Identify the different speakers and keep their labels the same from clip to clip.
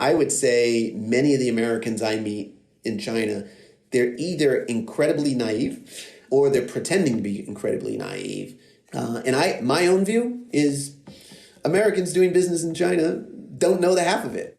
Speaker 1: I would say many of the Americans I meet in China, they're either incredibly naive or they're pretending to be incredibly naive. My own view is Americans doing business in China don't know the half of it.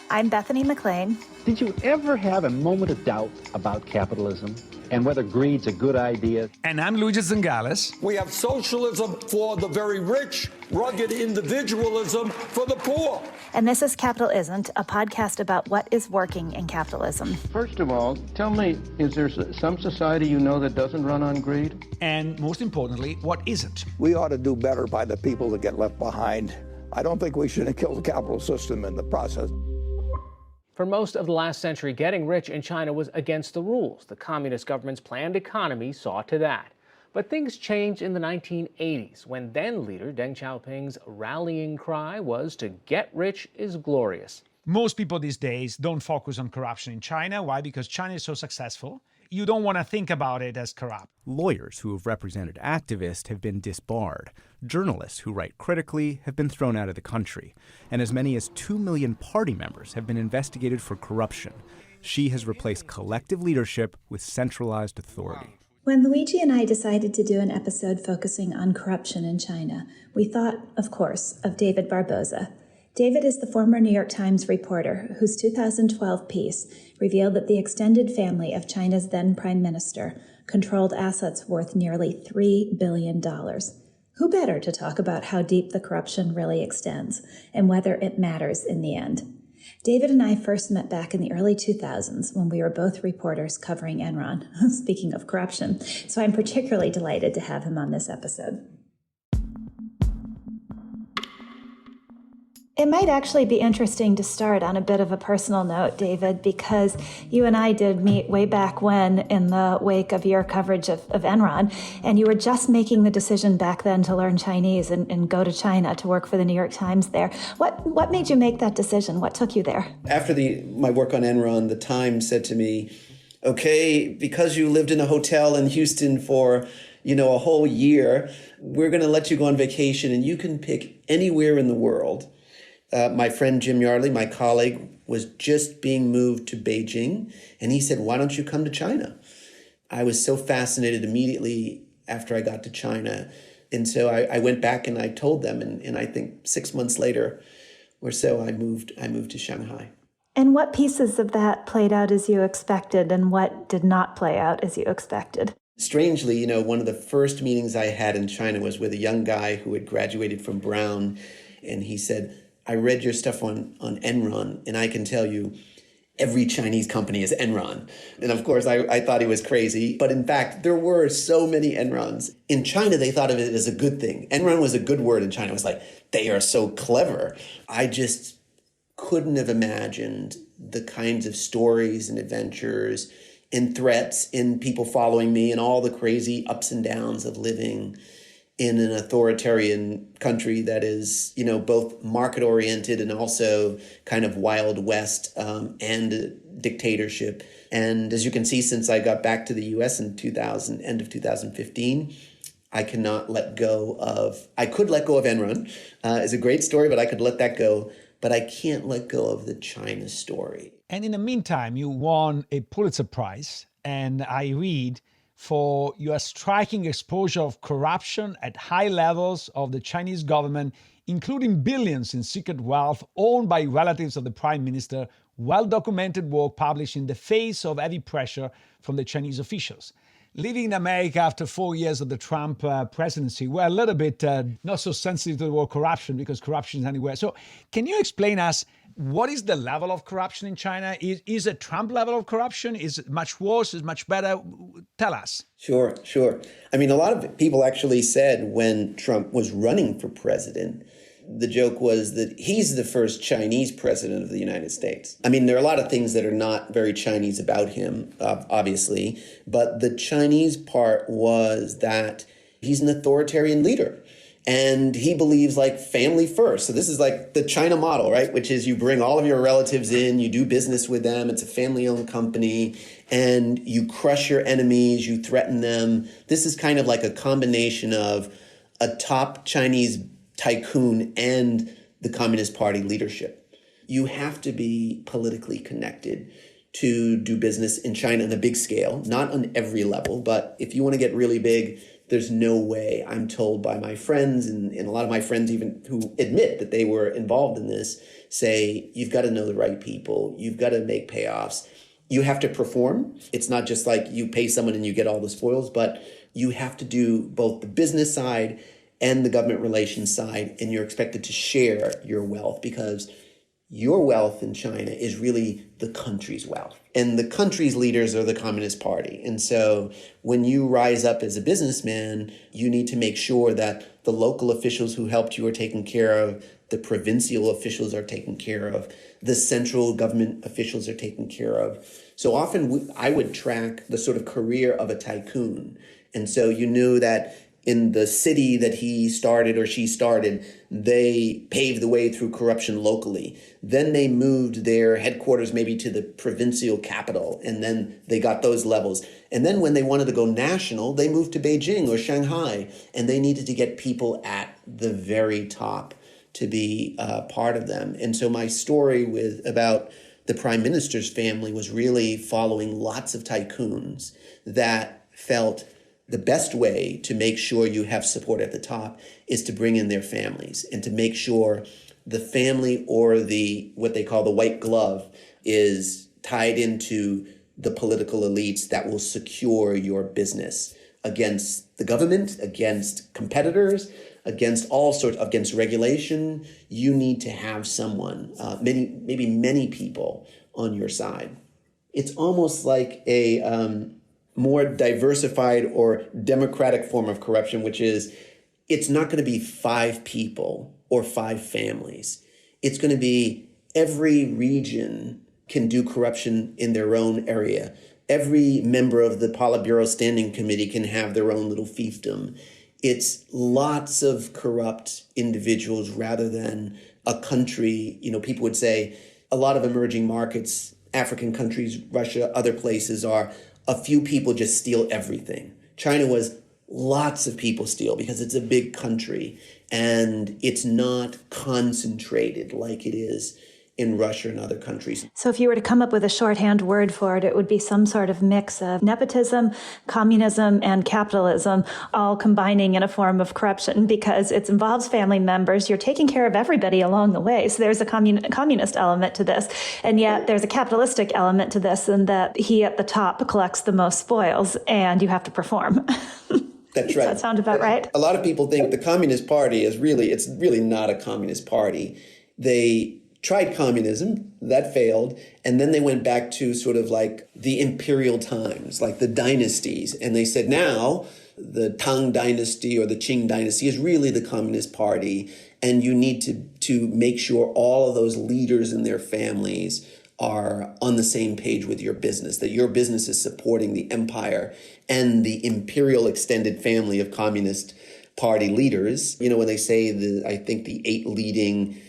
Speaker 2: I'm Bethany McLean.
Speaker 3: Did you ever have a moment of doubt about capitalism and whether greed's a good idea?
Speaker 4: And I'm Luigi Zingales.
Speaker 5: We have socialism for the very rich, rugged individualism for the poor.
Speaker 2: And this is Capitalisn't, a podcast about what is working in capitalism.
Speaker 3: First of all, tell me, is there some society you know that doesn't run on greed?
Speaker 4: And most importantly, what isn't?
Speaker 6: We ought to do better by the people that get left behind. I don't think we should have killed the capital system in the process.
Speaker 7: For most of the last century, getting rich in China was against the rules. The communist government's planned economy saw to that. But things changed in the 1980s, when then-leader Deng Xiaoping's rallying cry was to get rich is glorious.
Speaker 4: Most people these days don't focus on corruption in China. Why? Because China is so successful. You don't want to think about it as corrupt.
Speaker 8: Lawyers who have represented activists have been disbarred. Journalists who write critically have been thrown out of the country. And as many as 2 million party members have been investigated for corruption. Xi has replaced collective leadership with centralized authority.
Speaker 9: When Luigi and I decided to do an episode focusing on corruption in China, we thought, of course, of David Barboza. David is the former New York Times reporter whose 2012 piece revealed that the extended family of China's then prime minister controlled assets worth nearly $3 billion. Who better to talk about how deep the corruption really extends and whether it matters in the end? David and I first met back in the early 2000s when we were both reporters covering Enron, speaking of corruption, so I'm particularly delighted to have him on this episode. It might actually be interesting to start on a bit of a personal note, David, because you and I did meet way back when in the wake of your coverage of Enron, and you were just making the decision back then to learn Chinese and go to China to work for the New York Times there. What made you make that decision? What took you there?
Speaker 1: After my work on Enron, the Times said to me, okay, because you lived in a hotel in Houston for a whole year, we're going to let you go on vacation and you can pick anywhere in the world. My friend Jim Yardley, my colleague, was just being moved to Beijing, and he said, why don't you come to China? I was so fascinated immediately after I got to China. And so I went back and I told them, and I think 6 months later or so, I moved to Shanghai.
Speaker 2: And what pieces of that played out as you expected, and what did not play out as you expected?
Speaker 1: Strangely, one of the first meetings I had in China was with a young guy who had graduated from Brown, and he said, I read your stuff on Enron, and I can tell you every Chinese company is Enron. And of course, I thought he was crazy. But in fact, there were so many Enrons. In China, they thought of it as a good thing. Enron was a good word in China. It was like, they are so clever. I just couldn't have imagined the kinds of stories and adventures and threats in people following me and all the crazy ups and downs of living in an authoritarian country that is, both market-oriented and also kind of Wild West and dictatorship. And as you can see, since I got back to the U.S. in end of 2015, I cannot let go of, I could let go of Enron. It's a great story, but I could let that go. But I can't let go of the China story.
Speaker 4: And in the meantime, you won a Pulitzer Prize, and I read, for your striking exposure of corruption at high levels of the Chinese government, including billions in secret wealth owned by relatives of the prime minister, well-documented work published in the face of heavy pressure from the Chinese officials. Living in America after 4 years of the Trump presidency, we're a little bit not so sensitive to the word corruption because corruption is anywhere. So can you explain us what is the level of corruption in China? Is a Trump level of corruption? Is it much worse? Is it much better? Tell us.
Speaker 1: Sure. I mean, a lot of people actually said when Trump was running for president, the joke was that he's the first Chinese president of the United States. I mean, there are a lot of things that are not very Chinese about him, obviously, but the Chinese part was that he's an authoritarian leader. And he believes like family first. So this is like the China model, right? Which is you bring all of your relatives in, you do business with them. It's a family-owned company, and you crush your enemies, you threaten them. This is kind of like a combination of a top Chinese tycoon and the Communist Party leadership. You have to be politically connected to do business in China on a big scale, not on every level, but if you want to get really big, there's no way, I'm told by my friends, and a lot of my friends even who admit that they were involved in this, say, you've got to know the right people, you've got to make payoffs, you have to perform. It's not just like you pay someone and you get all the spoils, but you have to do both the business side and the government relations side, and you're expected to share your wealth because your wealth in China is really the country's wealth. And the country's leaders are the Communist Party. And so when you rise up as a businessman, you need to make sure that the local officials who helped you are taken care of, the provincial officials are taken care of, the central government officials are taken care of. So often I would track the sort of career of a tycoon. And so you knew that in the city that he started or she started, they paved the way through corruption locally. Then they moved their headquarters maybe to the provincial capital, and then they got those levels. And then when they wanted to go national, they moved to Beijing or Shanghai, and they needed to get people at the very top to be part of them. And so my story about the prime minister's family was really following lots of tycoons that felt the best way to make sure you have support at the top is to bring in their families and to make sure the family or what they call the white glove is tied into the political elites that will secure your business against the government, against competitors, against regulation. You need to have someone, many people on your side. It's almost like a more diversified or democratic form of corruption, which is it's not going to be 5 people or 5 families. It's going to be every region can do corruption in their own area. Every member of the Politburo Standing Committee can have their own little fiefdom. It's lots of corrupt individuals rather than a country. People would say a lot of emerging markets, African countries, Russia, other places are a few people just steal everything. China was lots of people steal because it's a big country and it's not concentrated like it is in Russia and other countries.
Speaker 2: So if you were to come up with a shorthand word for it, it would be some sort of mix of nepotism, communism, and capitalism, all combining in a form of corruption because it involves family members. You're taking care of everybody along the way. So there's a communist element to this. And yet there's a capitalistic element to this, in that he at the top collects the most spoils and you have to perform.
Speaker 1: That's right.
Speaker 2: Does that sound about right?
Speaker 1: A lot of people think the Communist Party it's really not a communist party. They tried communism, that failed, and then they went back to sort of like the imperial times, like the dynasties, and they said now the Tang dynasty or the Qing dynasty is really the Communist Party, and you need to make sure all of those leaders and their families are on the same page with your business, that your business is supporting the empire and the imperial extended family of Communist Party leaders. When they say I think the 8 leading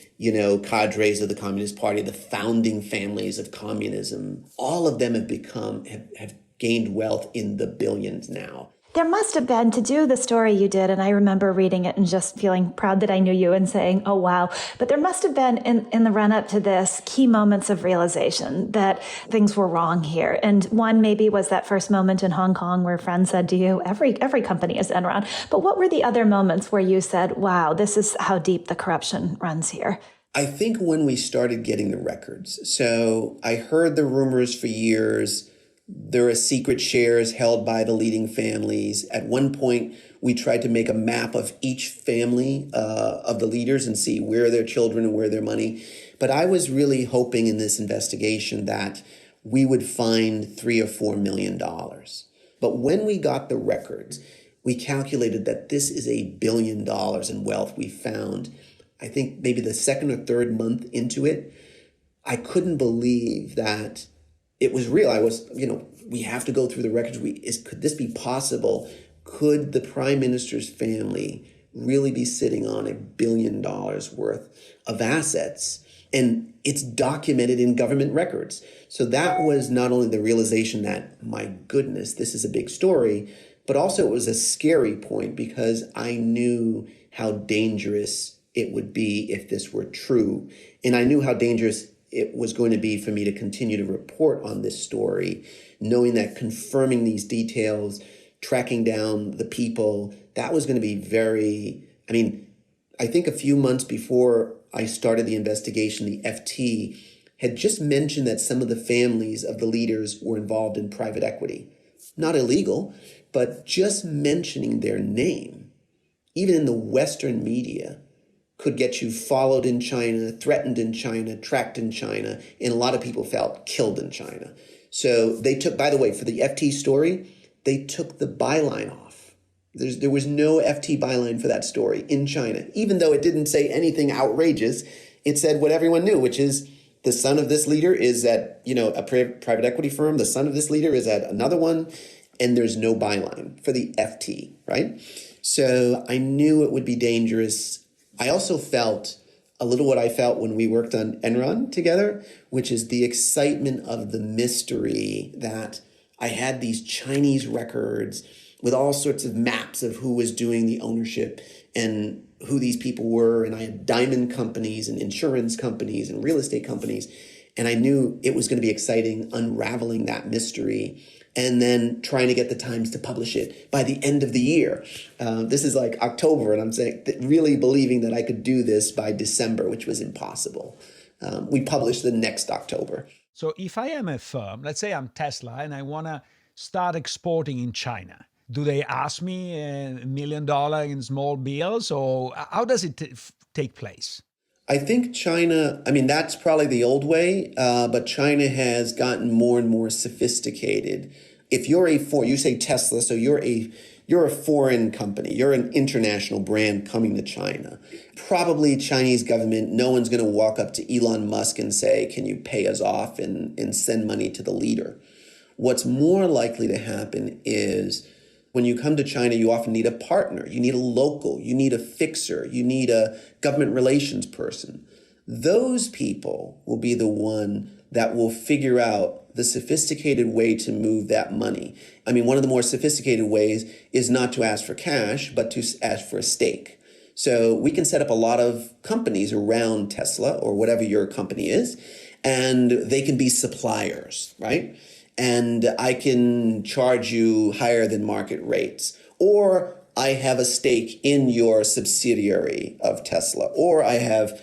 Speaker 1: cadres of the Communist Party, the founding families of communism, all of them have gained wealth in the billions now.
Speaker 2: There must have been, to do the story you did, and I remember reading it and just feeling proud that I knew you and saying, oh, wow. But there must have been, in the run-up to this, key moments of realization that things were wrong here. And one maybe was that first moment in Hong Kong where a friend said to you, every company is Enron. But what were the other moments where you said, wow, this is how deep the corruption runs here?
Speaker 1: I think when we started getting the records. So I heard the rumors for years. There are secret shares held by the leading families. At one point, we tried to make a map of each family of the leaders and see where their children and where their money. But I was really hoping in this investigation that we would find $3 or $4 million. But when we got the records, we calculated that this is $1 billion in wealth we found. I think maybe the second or third month into it, I couldn't believe that it was real. I was, we have to go through the records. Could this be possible? Could the prime minister's family really be sitting on $1 billion worth of assets? And it's documented in government records. So that was not only the realization that, my goodness, this is a big story, but also it was a scary point because I knew how dangerous it would be if this were true. And I knew how dangerous it was going to be for me to continue to report on this story, knowing that confirming these details, tracking down the people, that was going to be I think a few months before I started the investigation, the FT had just mentioned that some of the families of the leaders were involved in private equity. Not illegal, but just mentioning their name, even in the Western media, could get you followed in China, threatened in China, tracked in China, and a lot of people felt killed in China. So they took, by the way, for the FT story, they took the byline off. There was no FT byline for that story in China, even though it didn't say anything outrageous. It said what everyone knew, which is the son of this leader is at, a private equity firm. The son of this leader is at another one, and there's no byline for the FT, right? So I knew it would be dangerous. I also felt a little what I felt when we worked on Enron together, which is the excitement of the mystery that I had these Chinese records with all sorts of maps of who was doing the ownership and who these people were. And I had diamond companies and insurance companies and real estate companies. And I knew it was going to be exciting unraveling that mystery and then trying to get the Times to publish it by the end of the year. This is like October, and I'm saying really believing that I could do this by December, which was impossible. We published the next October.
Speaker 4: So if I am a firm, let's say I'm Tesla, and I want to start exporting in China, do they ask me $1 million in small bills, or how does it take place?
Speaker 1: I think China, that's probably the old way, but China has gotten more and more sophisticated. If you're you say Tesla, so you're a foreign company, you're an international brand coming to China. Probably Chinese government, no one's going to walk up to Elon Musk and say, can you pay us off and send money to the leader? What's more likely to happen is when you come to China, you often need a partner, you need a local, you need a fixer, you need a government relations person. Those people will be the one that will figure out the sophisticated way to move that money. One of the more sophisticated ways is not to ask for cash, but to ask for a stake. So we can set up a lot of companies around Tesla or whatever your company is, and they can be suppliers, right? And I can charge you higher than market rates. Or I have a stake in your subsidiary of Tesla. Or I have,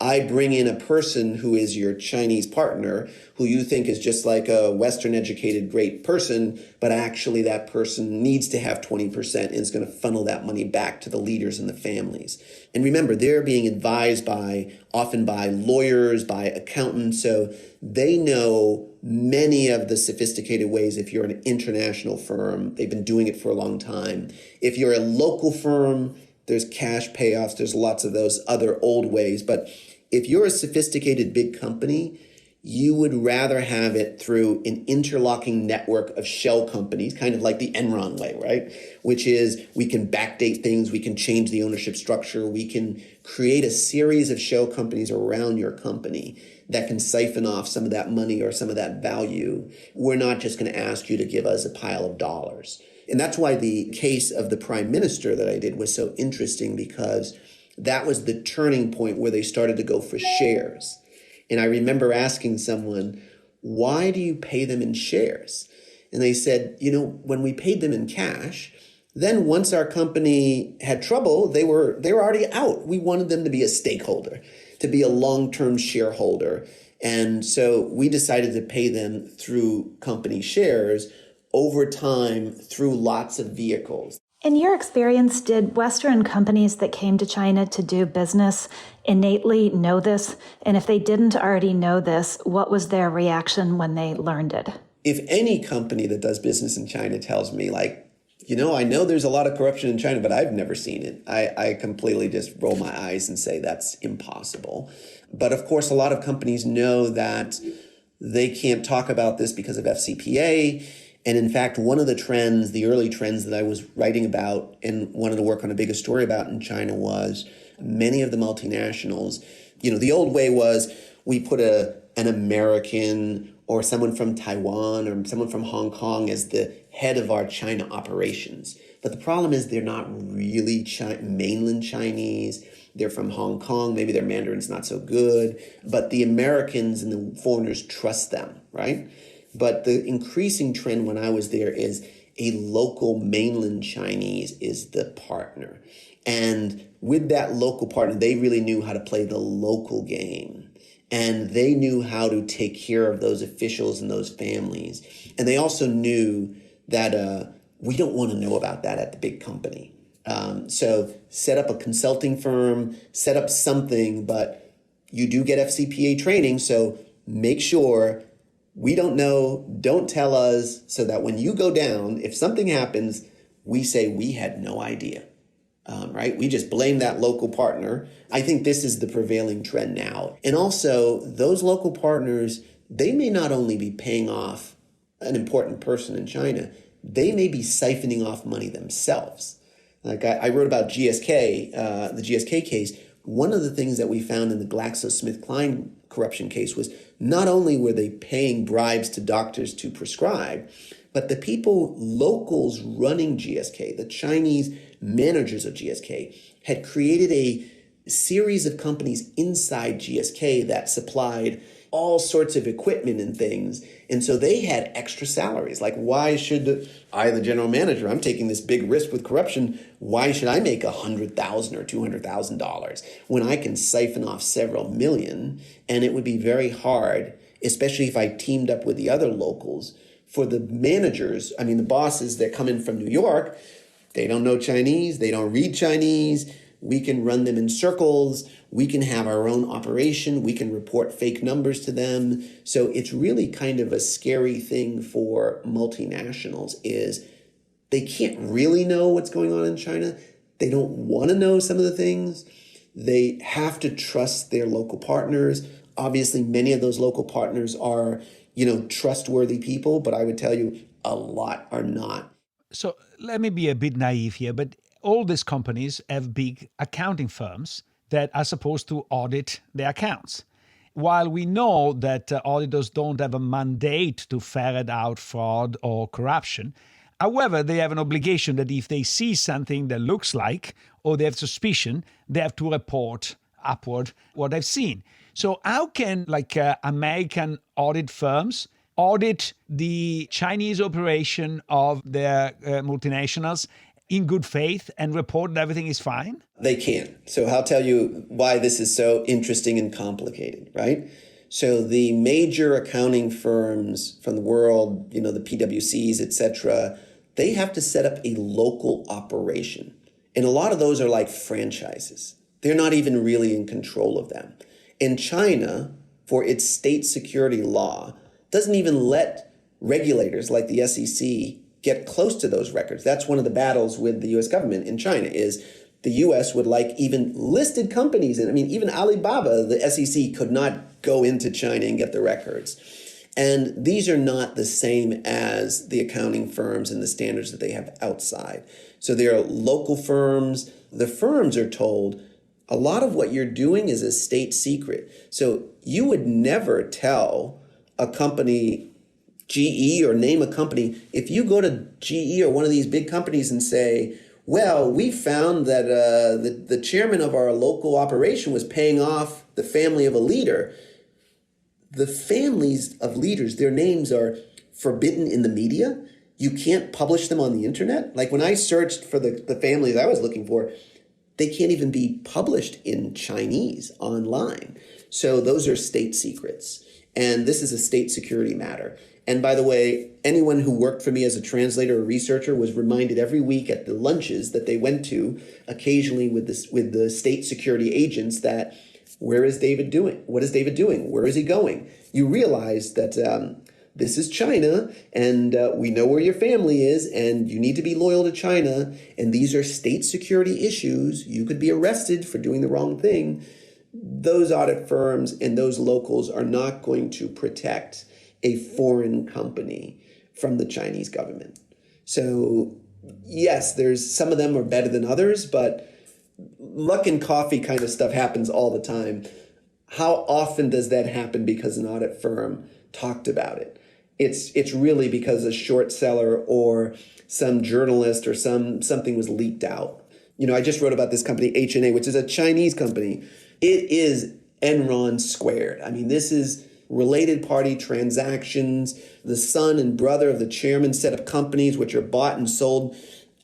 Speaker 1: I bring in a person who is your Chinese partner who you think is just like a Western educated great person, but actually that person needs to have 20% and is going to funnel that money back to the leaders and the families. And remember, they're being advised often by lawyers, by accountants, so they know many of the sophisticated ways. If you're an international firm, they've been doing it for a long time. If you're a local firm, there's cash payoffs, there's lots of those other old ways. But if you're a sophisticated big company, you would rather have it through an interlocking network of shell companies, kind of like the Enron way, right? Which is we can backdate things, we can change the ownership structure, we can create a series of shell companies around your company that can siphon off some of that money or some of that value. We're not just going to ask you to give us a pile of dollars. And that's why the case of the prime minister that I did was so interesting, because that was the turning point where they started to go for shares. And I remember asking someone, why do you pay them in shares? And they said, when we paid them in cash, then once our company had trouble, they were already out. We wanted them to be a stakeholder, to be a long-term shareholder. And so we decided to pay them through company shares over time through lots of vehicles.
Speaker 2: In your experience, did Western companies that came to China to do business innately know this? And if they didn't already know this, what was their reaction when they learned it?
Speaker 1: If any company that does business in China tells me, I know there's a lot of corruption in China, but I've never seen it, I completely just roll my eyes and say that's impossible. But of course, a lot of companies know that they can't talk about this because of FCPA. And in fact, one of the trends, the early trends that I was writing about and wanted to work on a bigger story about in China was many of the multinationals, the old way was we put an American or someone from Taiwan or someone from Hong Kong as the head of our China operations. But the problem is they're not really mainland Chinese. they're from Hong Kong, maybe their Mandarin's not so good, but the Americans and the foreigners trust them, right? But the increasing trend when I was there is a local mainland Chinese is the partner. And with that local partner, they really knew how to play the local game. And they knew how to take care of those officials and those families. And they also knew that we don't want to know about that at the big company. So set up a consulting firm, set up something, but you do get FCPA training. So make sure we don't know, don't tell us, so that when you go down, if something happens, we say we had no idea. Right? We just blame that local partner. I think this is the prevailing trend now. And also, those local partners, they may not only be paying off an important person in China, they may be siphoning off money themselves. Like I wrote about GSK, the GSK case. One of the things that we found in the GlaxoSmithKline corruption case was not only were they paying bribes to doctors to prescribe, but the people, locals running GSK, the Chinese managers of GSK, had created a series of companies inside GSK that supplied all sorts of equipment and things. And so they had extra salaries. Like, why should I, the general manager, I'm taking this big risk with corruption, why should I make $100,000 or $200,000 when I can siphon off several million? And it would be very hard, especially if I teamed up with the other locals, for the managers, I mean, the bosses that come in from New York, they don't know Chinese, they don't read Chinese. We can run them in circles. We can have our own operation. We can report fake numbers to them. So it's really kind of a scary thing for multinationals is they can't really know what's going on in China. They don't want to know some of the things. They have to trust their local partners. Obviously, many of those local partners are, trustworthy people, but I would tell you a lot are not.
Speaker 4: So let me be a bit naive here, but all these companies have big accounting firms that are supposed to audit their accounts. While we know that auditors don't have a mandate to ferret out fraud or corruption, however, they have an obligation that if they see something that looks like, or they have suspicion, they have to report upward what they've seen. So how can American audit firms audit the Chinese operation of their multinationals in good faith and report that everything is fine?
Speaker 1: They can. So I'll tell you why this is so interesting and complicated, right? So the major accounting firms from the world, the PwCs, et cetera, they have to set up a local operation. And a lot of those are like franchises. They're not even really in control of them. In China, for its state security law, doesn't even let regulators like the SEC get close to those records. That's one of the battles with the US government in China is the US would like even listed companies. And even Alibaba, the SEC could not go into China and get the records. And these are not the same as the accounting firms and the standards that they have outside. So there are local firms. The firms are told a lot of what you're doing is a state secret. So you would never tell a company, GE, or name a company, if you go to GE or one of these big companies and say, well, we found that the chairman of our local operation was paying off the family of a leader. The families of leaders, their names are forbidden in the media. You can't publish them on the internet. Like when I searched for the families I was looking for, they can't even be published in Chinese online. So those are state secrets. And this is a state security matter. And by the way, anyone who worked for me as a translator or researcher was reminded every week at the lunches that they went to, occasionally with the state security agents, that where is David doing? What is David doing? Where is he going? You realize that this is China, and we know where your family is, and you need to be loyal to China, and these are state security issues. You could be arrested for doing the wrong thing. Those audit firms and those locals are not going to protect a foreign company from the Chinese government. So yes, there's some of them are better than others, but luck and coffee kind of stuff happens all the time. How often does that happen because an audit firm talked about it? It's really because a short seller or some journalist or something was leaked out. I just wrote about this company, HNA, which is a Chinese company. It is Enron squared. I mean, this is related party transactions. The son and brother of the chairman set up companies which are bought and sold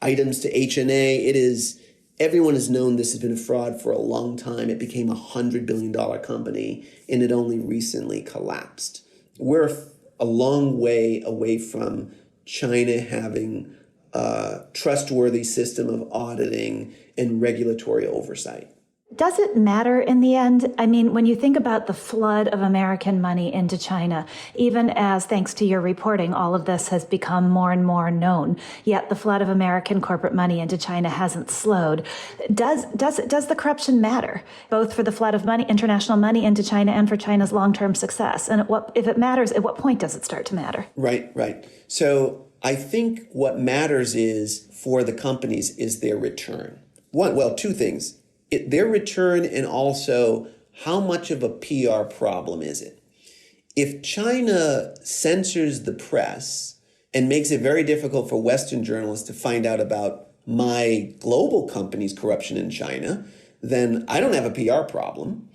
Speaker 1: items to HNA. Everyone has known this has been a fraud for a long time. It became a $100 billion company, and it only recently collapsed. We're a long way away from China having a trustworthy system of auditing and regulatory oversight.
Speaker 2: Does it matter in the end? I mean, when you think about the flood of American money into China, even as, thanks to your reporting, all of this has become more and more known, yet the flood of American corporate money into China hasn't slowed. Does the corruption matter, both for the flood of money, international money into China, and for China's long-term success? And if it matters, at what point does it start to matter?
Speaker 1: Right. So I think what matters is, for the companies, is their return. Two things. Their return, and also how much of a PR problem is it? If China censors the press and makes it very difficult for Western journalists to find out about my global company's corruption in China, then I don't have a PR problem.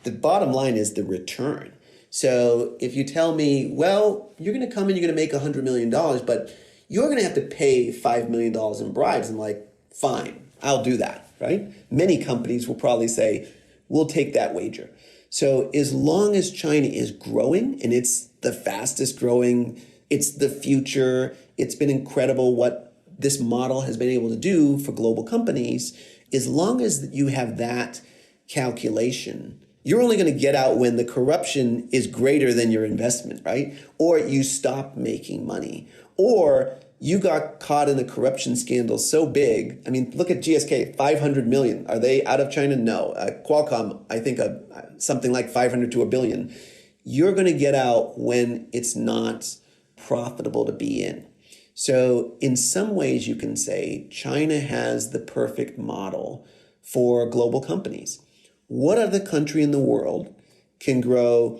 Speaker 1: The bottom line is the return. So if you tell me, well, you're going to come and you're going to make $100 million, but you're going to have to pay $5 million in bribes, I'm like, fine, I'll do that. Right? Many companies will probably say, we'll take that wager. So as long as China is growing, and it's the fastest growing, it's the future, it's been incredible what this model has been able to do for global companies. As long as you have that calculation, you're only going to get out when the corruption is greater than your investment, right? Or you stop making money, or you got caught in a corruption scandal so big. I mean, look at GSK, 500 million. Are they out of China? No. Qualcomm, I think something like 500 to $1 billion. You're going to get out when it's not profitable to be in. So in some ways, you can say China has the perfect model for global companies. What other country in the world can grow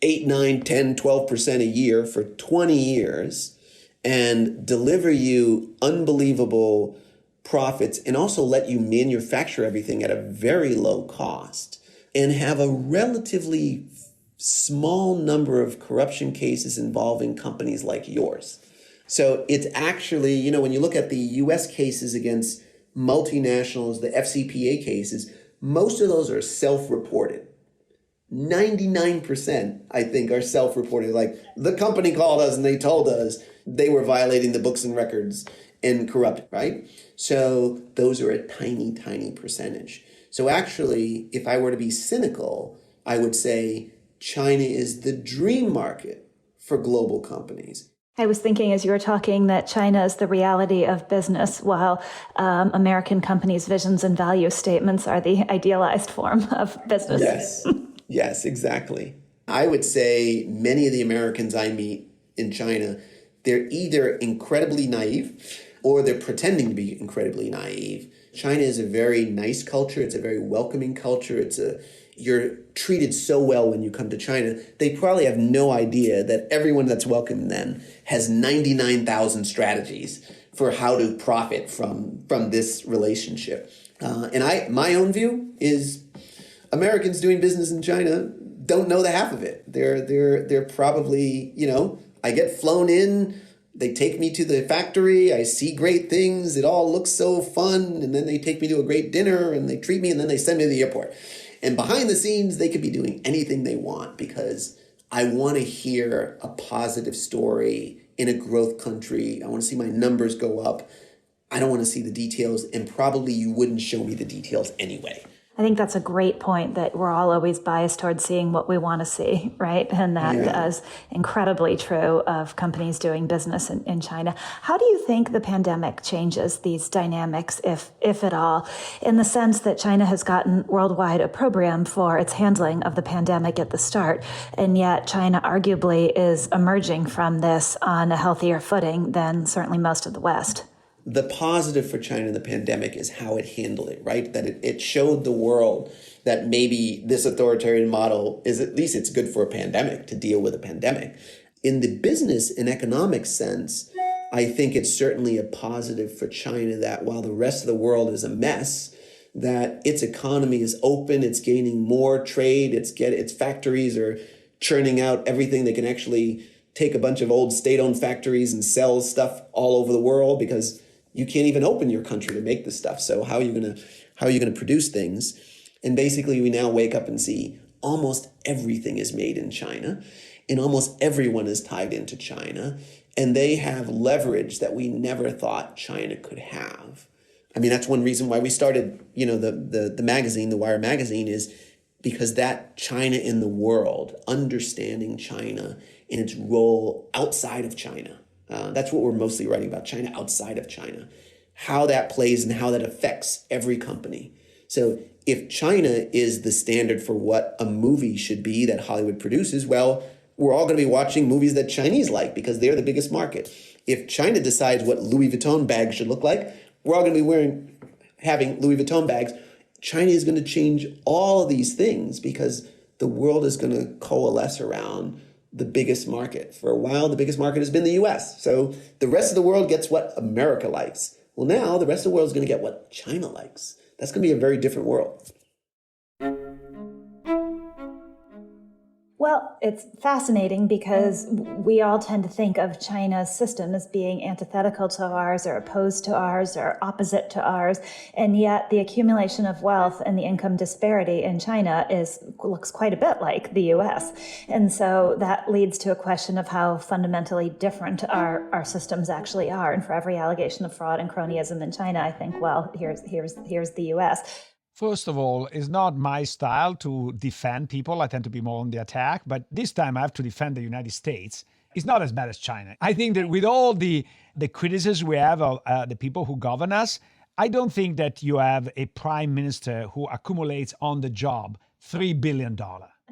Speaker 1: 8, 9, 10, 12% a year for 20 years and deliver you unbelievable profits, and also let you manufacture everything at a very low cost, and have a relatively small number of corruption cases involving companies like yours? So it's actually, when you look at the US cases against multinationals, the FCPA cases, most of those are self-reported. 99%, I think, are self-reported. Like, the company called us and they told us they were violating the books and records and corrupt, right? So those are a tiny, tiny percentage. So actually, if I were to be cynical, I would say China is the dream market for global companies.
Speaker 2: I was thinking as you were talking that China is the reality of business, while American companies' visions and value statements are the idealized form of business.
Speaker 1: Yes, exactly. I would say many of the Americans I meet in China, they're either incredibly naive or they're pretending to be incredibly naive. China is a very nice culture. It's a very welcoming culture. You're treated so well when you come to China. They probably have no idea that everyone that's welcoming them has 99,000 strategies for how to profit from this relationship. My own view is Americans doing business in China don't know the half of it. They're probably, I get flown in, they take me to the factory, I see great things, it all looks so fun, and then they take me to a great dinner and they treat me, and then they send me to the airport. And behind the scenes, they could be doing anything they want, because I want to hear a positive story in a growth country. I want to see my numbers go up. I don't want to see the details, and probably you wouldn't show me the details anyway.
Speaker 2: I think that's a great point, that we're all always biased towards seeing what we want to see, right? And that is incredibly true of companies doing business in China. How do you think the pandemic changes these dynamics, if at all, in the sense that China has gotten worldwide opprobrium for its handling of the pandemic at the start, and yet China arguably is emerging from this on a healthier footing than certainly most of the West?
Speaker 1: The positive for China in the pandemic is how it handled it, right? That it showed the world that maybe this authoritarian model is, at least it's good for a pandemic, to deal with a pandemic. In the business and economic sense, I think it's certainly a positive for China that while the rest of the world is a mess, that its economy is open, it's gaining more trade, its factories are churning out everything. They can actually take a bunch of old state-owned factories and sell stuff all over the world because you can't even open your country to make the stuff. So how are you gonna produce things? And basically we now wake up and see almost everything is made in China, and almost everyone is tied into China, and they have leverage that we never thought China could have. I mean, that's one reason why we started, the magazine, the Wire magazine, is because that China in the world, understanding China and its role outside of China. That's what we're mostly writing about, China outside of China, how that plays and how that affects every company. So if China is the standard for what a movie should be that Hollywood produces, well, we're all going to be watching movies that Chinese like because they're the biggest market. If China decides what Louis Vuitton bags should look like, we're all going to be having Louis Vuitton bags. China is going to change all of these things because the world is going to coalesce around the biggest market. For a while, the biggest market has been the US. So the rest of the world gets what America likes. Well, now the rest of the world is going to get what China likes. That's going to be a very different world.
Speaker 2: Well, it's fascinating because we all tend to think of China's system as being antithetical to ours or opposed to ours or opposite to ours. And yet the accumulation of wealth and the income disparity in China looks quite a bit like the US. And so that leads to a question of how fundamentally different our systems actually are. And for every allegation of fraud and cronyism in China, I think, well, here's the US.
Speaker 4: First of all, it's not my style to defend people. I tend to be more on the attack. But this time I have to defend the United States. It's not as bad as China. I think that with all the criticisms we have of the people who govern us, I don't think that you have a prime minister who accumulates on the job $3 billion.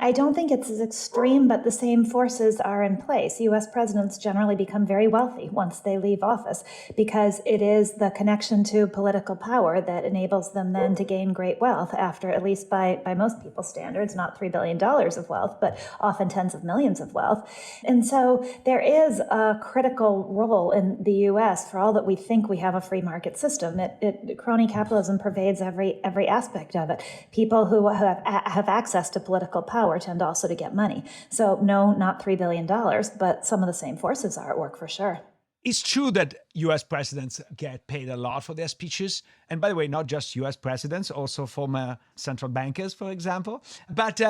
Speaker 2: I don't think it's as extreme, but the same forces are in place. U.S. presidents generally become very wealthy once they leave office because it is the connection to political power that enables them then to gain great wealth after, at least by most people's standards, not $3 billion of wealth, but often tens of millions of wealth. And so there is a critical role in the U.S. for all that we think we have a free market system. Crony capitalism pervades every aspect of it. People who have access to political power tend also to get money. So no, not $3 billion, but some of the same forces are at work for sure.
Speaker 4: It's true that U.S. presidents get paid a lot for their speeches. And by the way, not just U.S. presidents, also former central bankers, for example. But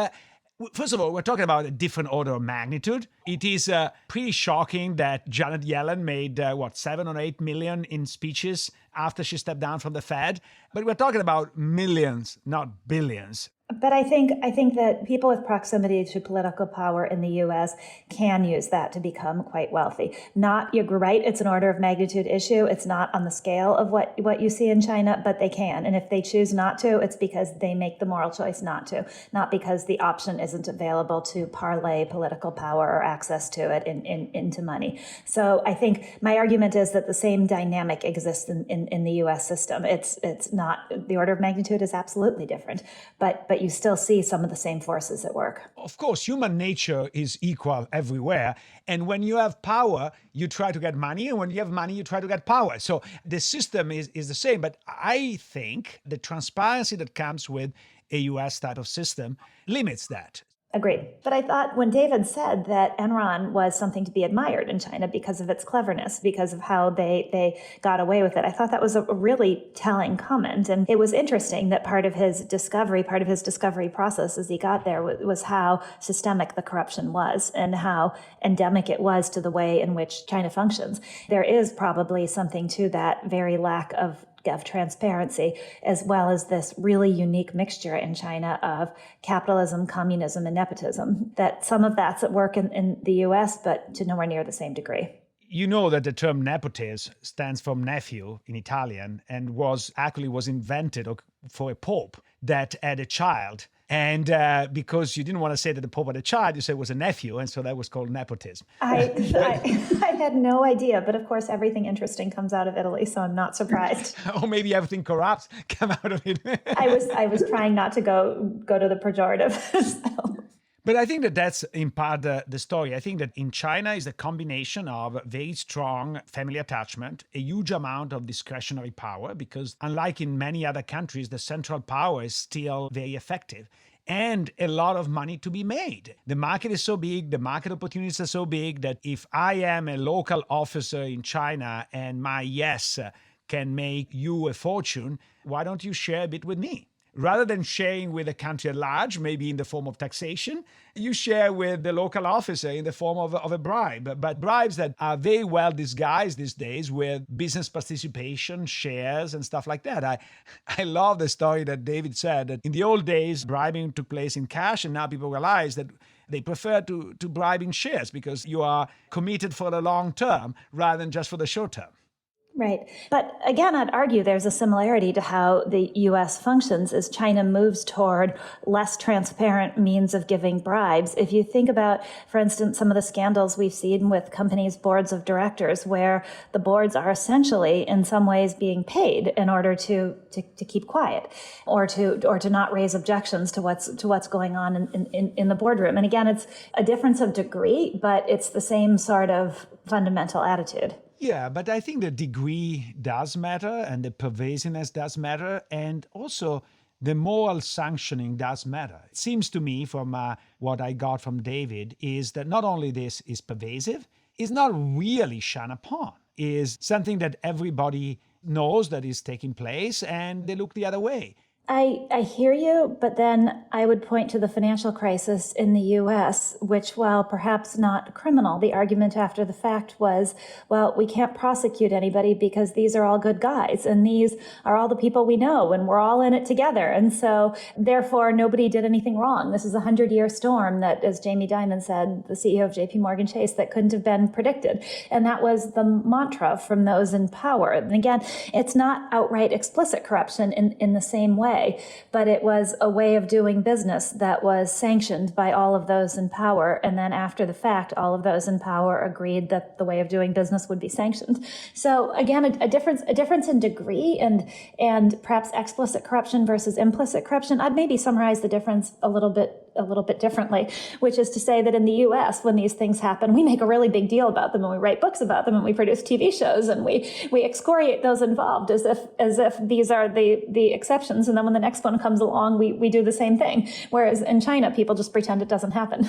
Speaker 4: first of all, we're talking about a different order of magnitude. It is pretty shocking that Janet Yellen made, 7 or 8 million in speeches after she stepped down from the Fed. But we're talking about millions, not billions.
Speaker 2: But I think that people with proximity to political power in the U.S. can use that to become quite wealthy. You're right, it's an order of magnitude issue. It's not on the scale of what you see in China, but they can. And if they choose not to, it's because they make the moral choice not to, not because the option isn't available to parlay political power or access to it into money. So I think my argument is that the same dynamic exists in the U.S. system. It's not, the order of magnitude is absolutely different, but you still see some of the same forces at work.
Speaker 4: Of course, human nature is equal everywhere. And when you have power, you try to get money. And when you have money, you try to get power. So the system is the same. But I think the transparency that comes with a US type of system limits that.
Speaker 2: Agreed. But I thought when David said that Enron was something to be admired in China because of its cleverness, because of how they got away with it, I thought that was a really telling comment. And it was interesting that part of his discovery process as he got there was how systemic the corruption was and how endemic it was to the way in which China functions. There is probably something to that very lack of transparency, as well as this really unique mixture in China of capitalism, communism, and nepotism, that some of that's at work in the US, but to nowhere near the same degree.
Speaker 4: You know that the term nepotism stands from nephew in Italian and was invented for a pope that had a child. And because you didn't want to say that the Pope had a child, you said it was a nephew, and so that was called nepotism.
Speaker 2: I had no idea, but of course everything interesting comes out of Italy, so I'm not surprised.
Speaker 4: Or maybe everything corrupt come out of it.
Speaker 2: I was trying not to go to the pejorative. So.
Speaker 4: But I think that that's in part the story. I think that in China is a combination of very strong family attachment, a huge amount of discretionary power, because unlike in many other countries, the central power is still very effective, and a lot of money to be made. The market is so big, the market opportunities are so big that if I am a local officer in China and my yes can make you a fortune, why don't you share a bit with me? Rather than sharing with the country at large, maybe in the form of taxation, you share with the local officer in the form of a bribe. But bribes that are very well disguised these days with business participation, shares, and stuff like that. I love the story that David said that in the old days, bribing took place in cash, and now people realize that they prefer to bribe in shares because you are committed for the long term rather than just for the short term.
Speaker 2: Right. But again, I'd argue there's a similarity to how the U.S. functions as China moves toward less transparent means of giving bribes. If you think about, for instance, some of the scandals we've seen with companies' boards of directors, where the boards are essentially in some ways being paid in order to keep quiet or to not raise objections to what's going on in the boardroom. And again, it's a difference of degree, but it's the same sort of fundamental attitude.
Speaker 4: Yeah, but I think the degree does matter and the pervasiveness does matter, and also the moral sanctioning does matter. It seems to me from what I got from David is that not only this is pervasive, it's not really shunned upon, is something that everybody knows that is taking place and they look the other way.
Speaker 2: I hear you, but then I would point to the financial crisis in the U.S., which, while perhaps not criminal, the argument after the fact was, well, we can't prosecute anybody because these are all good guys, and these are all the people we know, and we're all in it together. And so, therefore, nobody did anything wrong. This is a 100-year storm that, as Jamie Dimon said, the CEO of J.P. Morgan Chase, that couldn't have been predicted. And that was the mantra from those in power. And again, it's not outright explicit corruption in the same way, but it was a way of doing business that was sanctioned by all of those in power. And then after the fact, all of those in power agreed that the way of doing business would be sanctioned. So again, a difference in degree and perhaps explicit corruption versus implicit corruption. I'd maybe summarize the difference a little bit differently, which is to say that in the U.S., when these things happen, we make a really big deal about them and we write books about them and we produce TV shows and we excoriate those involved as if these are the exceptions. And then when the next one comes along, we do the same thing. Whereas in China, people just pretend it doesn't happen.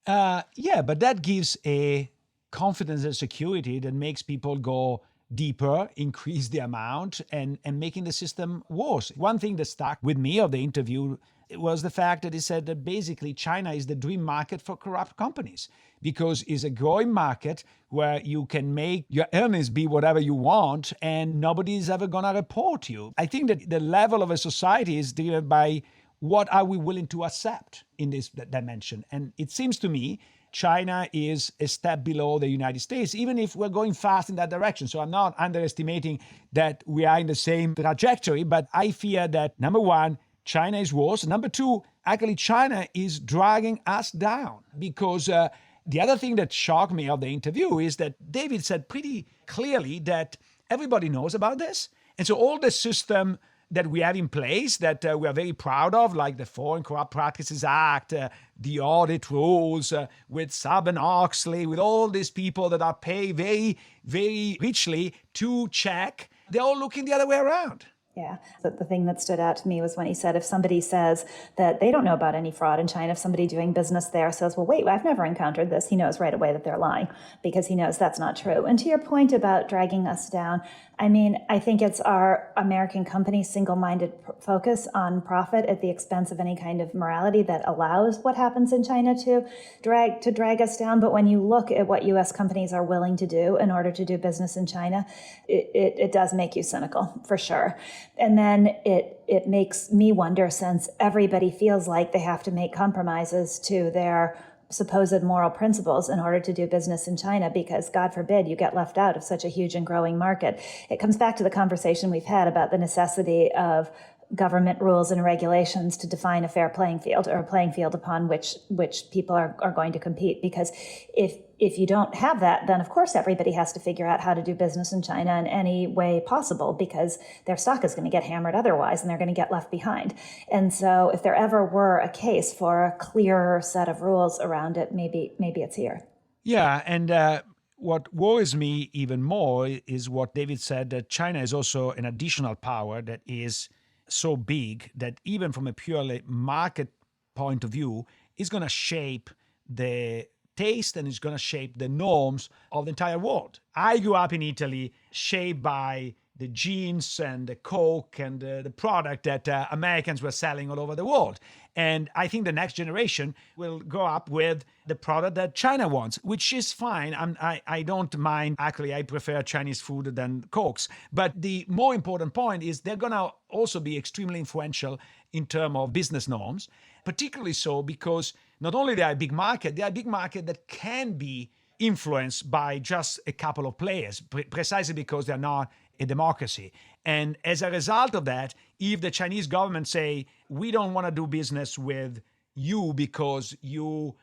Speaker 4: Yeah, but that gives a confidence and security that makes people go deeper, increase the amount, and making the system worse. One thing that stuck with me of the interview was the fact that he said that basically China is the dream market for corrupt companies because it's a growing market where you can make your earnings be whatever you want and nobody is ever going to report you. I think that the level of a society is driven by what are we willing to accept in this dimension. And it seems to me China is a step below the United States, even if we're going fast in that direction. So I'm not underestimating that we are in the same trajectory, but I fear that, number one, China is worse. Number two, actually, China is dragging us down because the other thing that shocked me of the interview is that David said pretty clearly that everybody knows about this. And so all the system that we have in place that we are very proud of, like the Foreign Corrupt Practices Act, the audit rules with Sarbanes-Oxley, with all these people that are paid very, very richly to check, they're all looking the other way around.
Speaker 2: Yeah. The thing that stood out to me was when he said, if somebody says that they don't know about any fraud in China, if somebody doing business there says, well, wait, I've never encountered this, he knows right away that they're lying because he knows that's not true. And to your point about dragging us down, I mean, I think it's our American company's single-minded focus on profit at the expense of any kind of morality that allows what happens in China to drag us down. But when you look at what U.S. companies are willing to do in order to do business in China, it does make you cynical, for sure. And then it makes me wonder, since everybody feels like they have to make compromises to their supposed moral principles in order to do business in China, because God forbid you get left out of such a huge and growing market. It comes back to the conversation we've had about the necessity of government rules and regulations to define a fair playing field, or a playing field upon which people are going to compete. Because if you don't have that, then of course everybody has to figure out how to do business in China in any way possible, because their stock is going to get hammered otherwise, and they're going to get left behind. And so if there ever were a case for a clearer set of rules around it, maybe it's here.
Speaker 4: Yeah, and what worries me even more is what David said, that China is also an additional power that is so big that even from a purely market point of view, is going to shape the taste and is going to shape the norms of the entire world. I grew up in Italy, shaped by the jeans and the Coke and the product that Americans were selling all over the world. And I think the next generation will grow up with the product that China wants, which is fine. I don't mind. Actually, I prefer Chinese food than Cokes. But the more important point is they're going to also be extremely influential in terms of business norms, particularly so because not only they are a big market, they are a big market that can be influenced by just a couple of players, precisely because they're not a democracy. And as a result of that, if the Chinese government say, we don't want to do business with you because you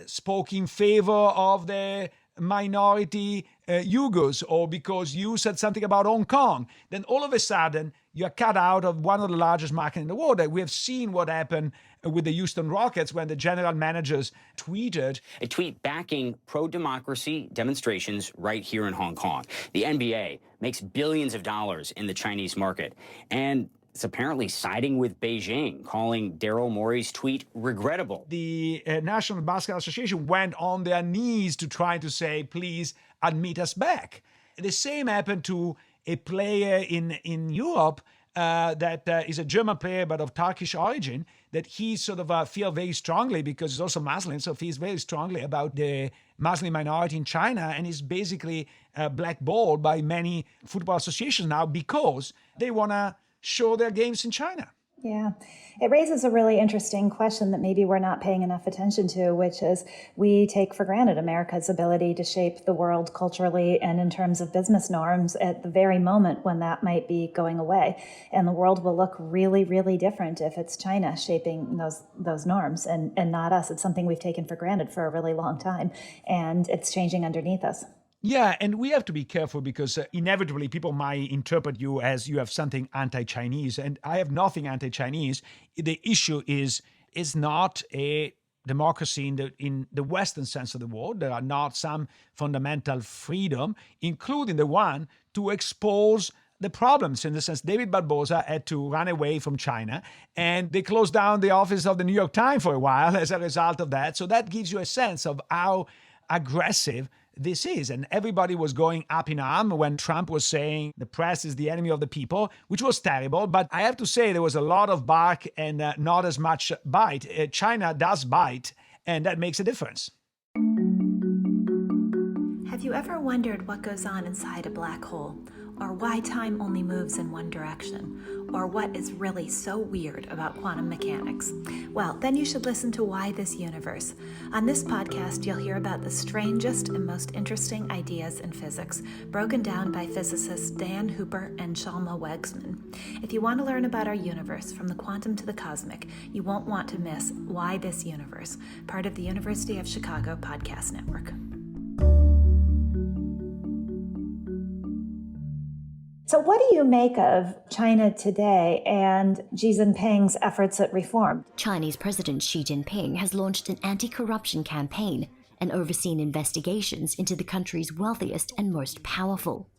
Speaker 4: spoke in favor of the minority Uyghurs, or because you said something about Hong Kong, then all of a sudden you're cut out of one of the largest markets in the world. We have seen what happened with the Houston Rockets when the general managers tweeted
Speaker 10: a tweet backing pro-democracy demonstrations right here in Hong Kong. The NBA makes billions of dollars in the Chinese market, and it's apparently siding with Beijing, calling Daryl Morey's tweet regrettable.
Speaker 4: The National Basketball Association went on their knees to try to say, please admit us back. The same happened to a player in Europe that is a German player but of Turkish origin, that he sort of feels very strongly, because he's also Muslim, so feels very strongly about the Muslim minority in China, and is basically blackballed by many football associations now because they want to show their games in China.
Speaker 2: Yeah, it raises a really interesting question that maybe we're not paying enough attention to, which is we take for granted America's ability to shape the world culturally and in terms of business norms at the very moment when that might be going away. And the world will look really, really different if it's China shaping those norms and not us. It's something we've taken for granted for a really long time, and it's changing underneath us.
Speaker 4: Yeah, and we have to be careful because inevitably people might interpret you as you have something anti-Chinese, and I have nothing anti-Chinese. The issue is not a democracy in the Western sense of the word. There are not some fundamental freedom, including the one to expose the problems. In the sense, David Barboza had to run away from China, and they closed down the office of the New York Times for a while as a result of that. So that gives you a sense of how aggressive this is. And everybody was going up in arms when Trump was saying the press is the enemy of the people, which was terrible. But I have to say there was a lot of bark and not as much bite. China does bite, and that makes a difference.
Speaker 9: Have you ever wondered what goes on inside a black hole? Or why time only moves in one direction? Or what is really so weird about quantum mechanics? Well, then you should listen to Why This Universe. On this podcast, you'll hear about the strangest and most interesting ideas in physics, broken down by physicists Dan Hooper and Shalma Wegsman. If you want to learn about our universe, from the quantum to the cosmic, you won't want to miss Why This Universe, part of the University of Chicago Podcast Network.
Speaker 2: So what do you make of China today and Xi Jinping's efforts at reform?
Speaker 11: Chinese President Xi Jinping has launched an anti-corruption campaign and overseen investigations into the country's wealthiest and most powerful.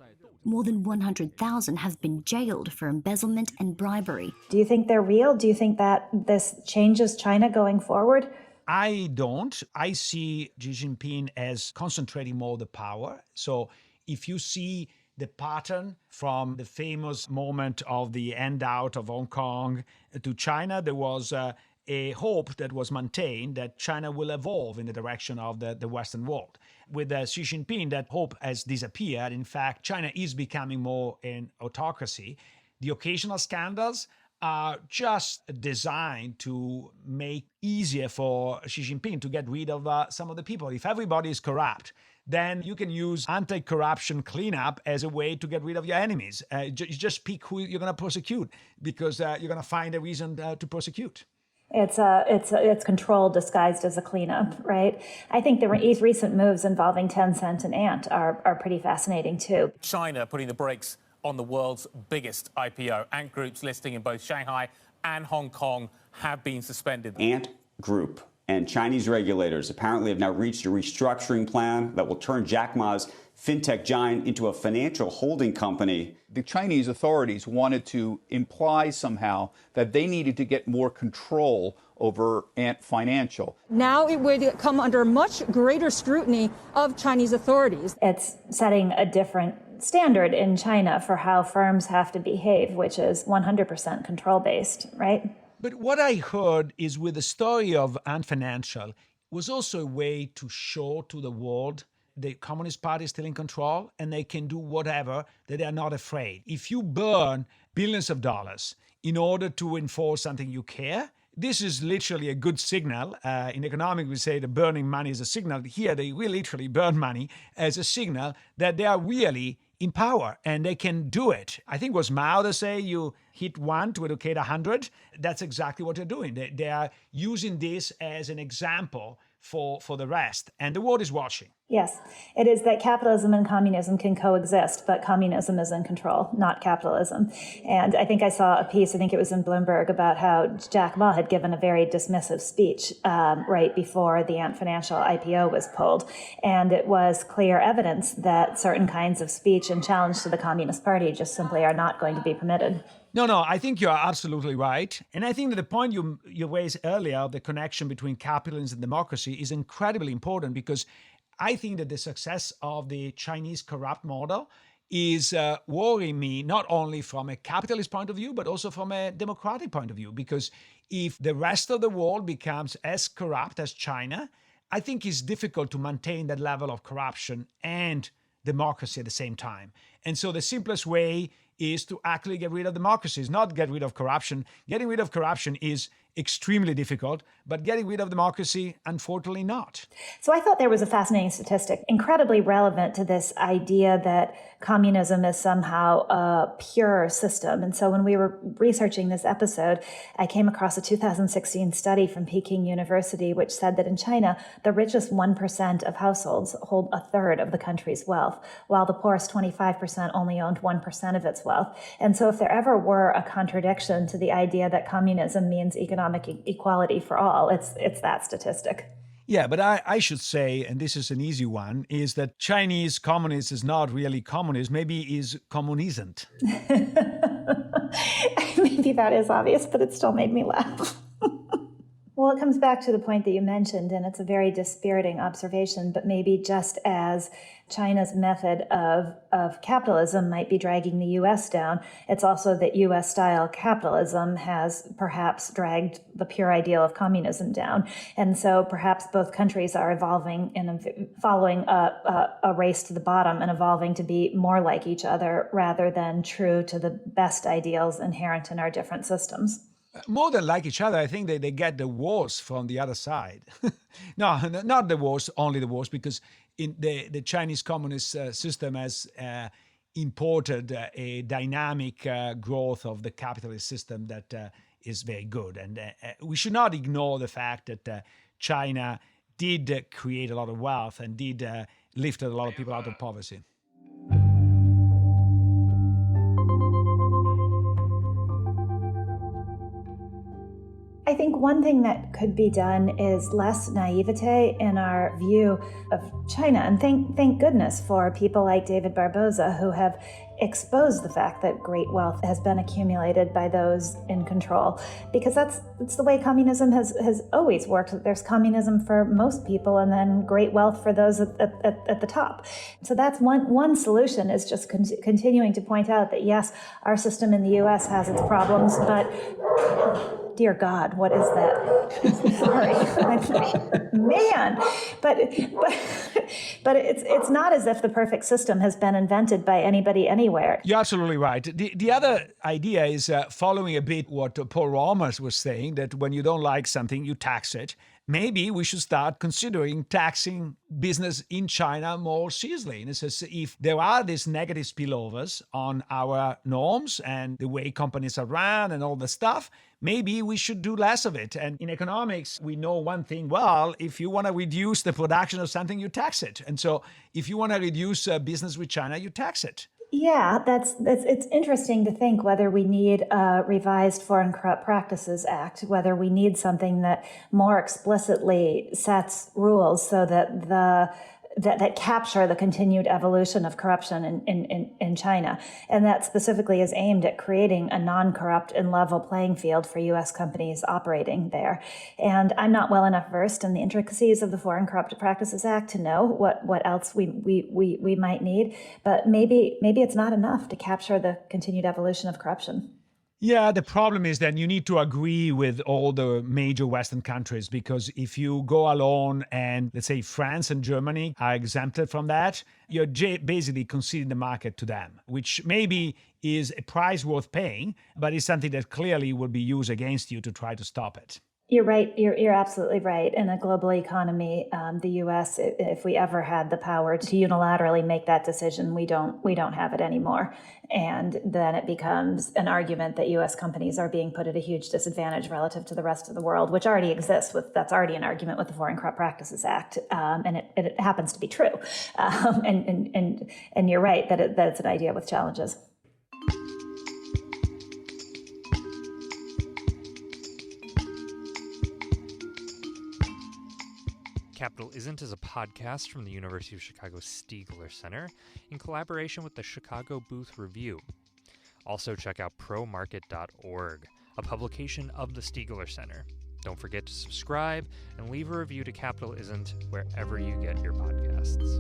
Speaker 11: More than 100,000 have been jailed for embezzlement and bribery.
Speaker 2: Do you think they're real? Do you think that this changes China going forward?
Speaker 4: I don't. I see Xi Jinping as concentrating more the power. So if you see the pattern from the famous moment of the handout of Hong Kong to China, there was a hope that was maintained that China will evolve in the direction of the Western world. With Xi Jinping, that hope has disappeared. In fact, China is becoming more an autocracy. The occasional scandals are just designed to make easier for Xi Jinping to get rid of some of the people. If everybody is corrupt, then you can use anti-corruption cleanup as a way to get rid of your enemies. You just pick who you're going to prosecute because you're going to find a reason to prosecute.
Speaker 2: It's control disguised as a cleanup, right? I think the recent moves involving Tencent and Ant are pretty fascinating too.
Speaker 12: China putting the brakes on the world's biggest IPO. Ant Group's listing in both Shanghai and Hong Kong have been suspended.
Speaker 10: Ant Group and Chinese regulators apparently have now reached a restructuring plan that will turn Jack Ma's fintech giant into a financial holding company.
Speaker 13: The Chinese authorities wanted to imply somehow that they needed to get more control over Ant Financial.
Speaker 14: Now it would come under much greater scrutiny of Chinese authorities.
Speaker 2: It's setting a different standard in China for how firms have to behave, which is 100% control-based, right?
Speaker 4: But what I heard is with the story of Ant Financial was also a way to show to the world the Communist Party is still in control and they can do whatever, that they are not afraid. If you burn billions of dollars in order to enforce something you care, this is literally a good signal. In economics, we say the burning money is a signal. Here, they will literally burn money as a signal that they are really in power and they can do it. I think it was Mao that say you hit 1 to educate 100. That's exactly what they're doing. They are using this as an example for the rest, and the world is watching.
Speaker 2: Yes, it is that capitalism and communism can coexist, but communism is in control, not capitalism. And I think I saw a piece, I think it was in Bloomberg, about how Jack Ma had given a very dismissive speech right before the Ant Financial IPO was pulled. And it was clear evidence that certain kinds of speech and challenge to the Communist Party just simply are not going to be permitted.
Speaker 4: No, I think you're absolutely right. And I think that the point you raised earlier, the connection between capitalism and democracy, is incredibly important because I think that the success of the Chinese corrupt model is worrying me, not only from a capitalist point of view, but also from a democratic point of view. Because if the rest of the world becomes as corrupt as China, I think it's difficult to maintain that level of corruption and democracy at the same time. And so the simplest way is to actually get rid of democracy, is not get rid of corruption. Getting rid of corruption is extremely difficult, but getting rid of democracy, unfortunately not.
Speaker 2: So I thought there was a fascinating statistic, incredibly relevant to this idea that communism is somehow a pure system. And so when we were researching this episode, I came across a 2016 study from Peking University, which said that in China, the richest 1% of households hold a third of the country's wealth, while the poorest 25% only owned 1% of its wealth. And so if there ever were a contradiction to the idea that communism means economic equality for all, it's that statistic.
Speaker 4: Yeah, but I should say, and this is an easy one, is that Chinese communist is not really communist, maybe is Communisn't.
Speaker 2: Maybe that is obvious, but it still made me laugh. Well, it comes back to the point that you mentioned, and it's a very dispiriting observation, but maybe just as China's method of capitalism might be dragging the U.S. down, it's also that U.S.-style capitalism has perhaps dragged the pure ideal of communism down. And so perhaps both countries are evolving and following a race to the bottom and evolving to be more like each other rather than true to the best ideals inherent in our different systems.
Speaker 4: More than like each other, I think they get the worst from the other side. No, not the worst, only the worst, because in the Chinese communist system has imported a dynamic growth of the capitalist system that is very good. And we should not ignore the fact that China did create a lot of wealth and did lift a lot of people out of poverty.
Speaker 2: I think one thing that could be done is less naivete in our view of China. And thank goodness for people like David Barboza who have exposed the fact that great wealth has been accumulated by those in control. Because that's the way communism has always worked. There's communism for most people and then great wealth for those at the top. So that's one solution, is just continuing to point out that yes, our system in the US has its problems, but dear God, what is that? Sorry, man. But it's not as if the perfect system has been invented by anybody anywhere.
Speaker 4: You're absolutely right. The other idea is following a bit what Paul Romer was saying, that when you don't like something, you tax it. Maybe we should start considering taxing business in China more seriously. And it says if there are these negative spillovers on our norms and the way companies are run and all the stuff, maybe we should do less of it. And in economics, we know one thing well: if you want to reduce the production of something, you tax it. And so if you want to reduce business with China, you tax it.
Speaker 2: Yeah, it's interesting to think whether we need a revised Foreign Corrupt Practices Act, whether we need something that more explicitly sets rules so that that capture the continued evolution of corruption in China. And that specifically is aimed at creating a non-corrupt and level playing field for U.S. companies operating there. And I'm not well enough versed in the intricacies of the Foreign Corrupt Practices Act to know what else we might need. But maybe it's not enough to capture the continued evolution of corruption.
Speaker 4: Yeah, the problem is that you need to agree with all the major Western countries, because if you go alone and, let's say, France and Germany are exempted from that, you're basically conceding the market to them, which maybe is a price worth paying, but it's something that clearly will be used against you to try to stop it.
Speaker 2: You're right. You're absolutely right. In a global economy, the U.S., if we ever had the power to unilaterally make that decision, we don't have it anymore. And then it becomes an argument that U.S. companies are being put at a huge disadvantage relative to the rest of the world, which already exists. That's already an argument with the Foreign Corrupt Practices Act, and it happens to be true. And you're right that it's an idea with challenges.
Speaker 15: Capital Isn't is a podcast from the University of Chicago Stiegler Center in collaboration with the Chicago Booth Review. Also check out promarket.org, a publication of the Stiegler Center. Don't forget to subscribe and leave a review to Capital Isn't wherever you get your podcasts.